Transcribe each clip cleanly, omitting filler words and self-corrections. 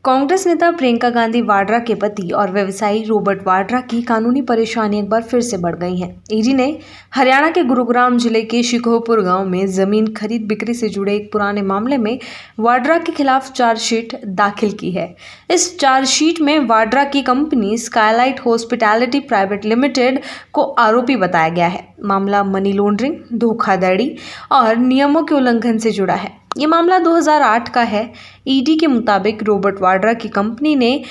कांग्रेस नेता प्रियंका गांधी वाड्रा के पति और व्यवसायी रॉबर्ट वाड्रा की कानूनी परेशानी एक बार फिर से बढ़ गई है। ईडी ने हरियाणा के गुरुग्राम जिले के शिकोहपुर गांव में जमीन खरीद बिक्री से जुड़े एक पुराने मामले में वाड्रा के खिलाफ चार्जशीट दाखिल की है। इस चार्जशीट में वाड्रा की company Skylight hospitality private limited को आरोपी बताया गया है। मामला मनी लॉन्ड्रिंग, धोखाधड़ी और नियमों के उल्लंघन से जुड़ा है। ये मामला 2008 का है। ईडी के मुताबिक रॉबर्ट वाड्रा की कंपनी ने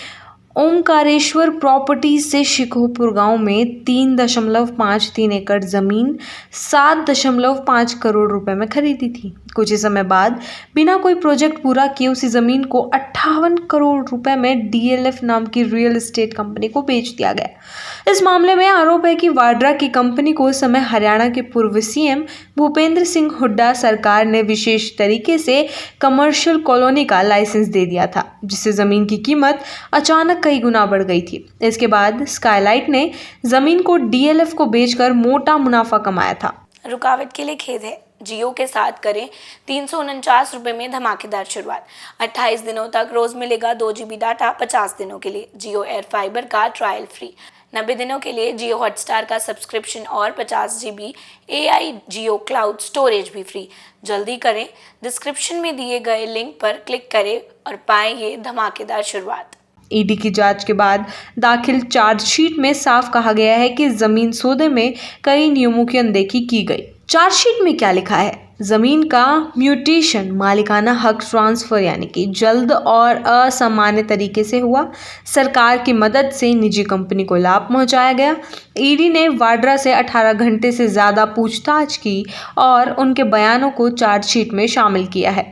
ओमकारेश्वर प्रॉपर्टीज से शिकोहपुर गांव में 3.53 एकड़ जमीन 7.5 करोड़ रुपए में खरीदी थी। कुछ ही समय बाद बिना कोई प्रोजेक्ट पूरा किए उसी जमीन को 58 करोड़ रुपए में डीएलएफ नाम की रियल एस्टेट कंपनी को बेच दिया गया। इस मामले में आरोप है कि वाड्रा की कंपनी को उस समय हरियाणा के पूर्व सीएम भूपेंद्र सिंह हुड्डा सरकार ने विशेष तरीके से कमर्शियल कॉलोनी का लाइसेंस दे दिया था, जिससे जमीन की कीमत अचानक कई गुना बढ़ गई थी। इसके बाद स्काईलाइट ने जमीन को डीएलएफ को बेचकर मोटा मुनाफा कमाया था। रुकावट के लिए खेद है। जियो के साथ करें 349 रुपये में धमाकेदार शुरुआत। 28 दिनों तक रोज मिलेगा 2 GB डाटा 50 दिनों के लिए। जियो एयर फाइबर का ट्रायल फ्री। 90 दिनों के लिए जियो हॉटस्टार का सब्सक्रिप्शन और 50 GB AI जियो क्लाउड स्टोरेज भी फ्री। जल्दी करें, डिस्क्रिप्शन में दिए गए लिंक पर क्लिक करें और पाएं ये धमाकेदार शुरुआत। ईडी की जांच के बाद दाखिल चार्जशीट में साफ कहा गया है कि जमीन सौदे में कई नियमों की अनदेखी की गई। चार्जशीट में क्या लिखा है? जमीन का म्यूटेशन मालिकाना हक ट्रांसफर यानी कि जल्द और असामान्य तरीके से हुआ। सरकार की मदद से निजी कंपनी को लाभ पहुंचाया गया। ईडी ने वाड्रा से 18 घंटे से ज़्यादा पूछताछ की और उनके बयानों को चार्जशीट में शामिल किया है।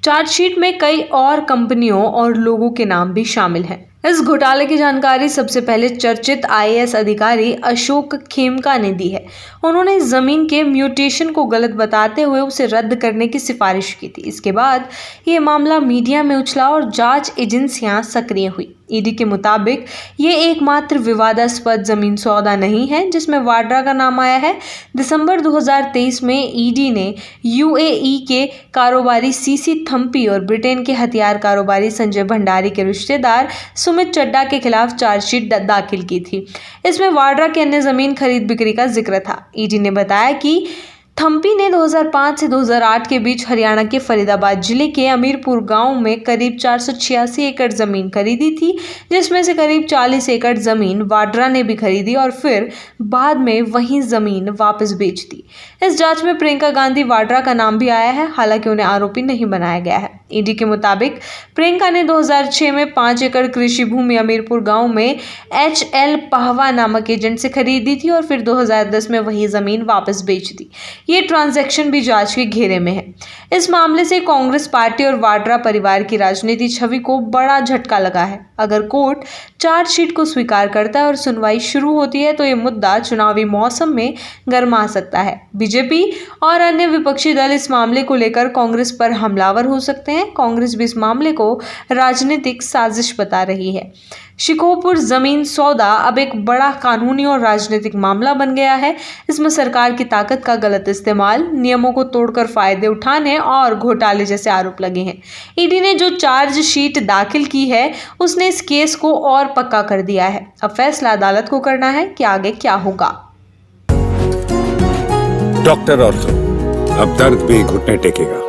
चार्जशीट में कई और कंपनियों और लोगों के नाम भी शामिल हैं। इस घोटाले की जानकारी सबसे पहले चर्चित आईएएस अधिकारी अशोक खेमका ने दी है। उन्होंने जमीन के म्यूटेशन को गलत बताते हुए उसे रद्द करने की सिफारिश की थी। इसके बाद ये मामला मीडिया में उछला और जांच एजेंसियां सक्रिय हुई। ईडी के मुताबिक ये एकमात्र विवादास्पद जमीन सौदा नहीं है जिसमें वाड्रा का नाम आया है। दिसंबर 2023 में ईडी ने यूएई के कारोबारी सीसी थम्पी और ब्रिटेन के हथियार कारोबारी संजय भंडारी के रिश्तेदार सुमित चड्ढा के खिलाफ चार्जशीट दाखिल की थी। इसमें वाड्रा के अन्य जमीन खरीद बिक्री का जिक्र था। ईडी ने बताया कि थम्पी ने 2005 से 2008 के बीच हरियाणा के फरीदाबाद जिले के अमीरपुर गांव में करीब 486 एकड़ जमीन खरीदी थी, जिसमें से करीब 40 एकड़ जमीन वाड्रा ने भी खरीदी और फिर बाद में वही जमीन वापस बेच दी। इस जांच में प्रियंका गांधी वाड्रा का नाम भी आया है, हालांकि उन्हें आरोपी नहीं बनाया गया है। ईडी के मुताबिक प्रियंका ने 2006 में 5 एकड़ कृषि भूमि अमीरपुर गांव में HL पाहवा नामक एजेंट से खरीदी थी और फिर 2010 में वही जमीन वापस बेच दी। ये ट्रांजैक्शन भी जांच के घेरे में है। इस मामले से कांग्रेस पार्टी और वाड्रा परिवार की राजनीतिक छवि को बड़ा झटका लगा है। अगर कोर्ट चार्जशीट को स्वीकार करता है और सुनवाई शुरू होती है तो ये मुद्दा चुनावी मौसम में गर्मा सकता है। बीजेपी और अन्य विपक्षी दल इस मामले को लेकर कांग्रेस पर हमलावर हो सकते हैं। कांग्रेस भी इस मामले को राजनीतिक साजिश बता रही है। शिकोहपुर जमीन सौदा अब एक बड़ा कानूनी और राजनीतिक मामला बन गया है। इसमें सरकार की ताकत का गलत इस्तेमाल, नियमों को तोड़कर फायदे उठाने और घोटाले जैसे आरोप लगे हैं। ईडी ने जो चार्जशीट दाखिल की है उसने इस केस को और पक्का कर दिया है। अब फैसला अदालत को करना है कि आगे क्या होगा। डॉक्टर ऑर्थो, अब दर्द भी घुटने टेकेगा।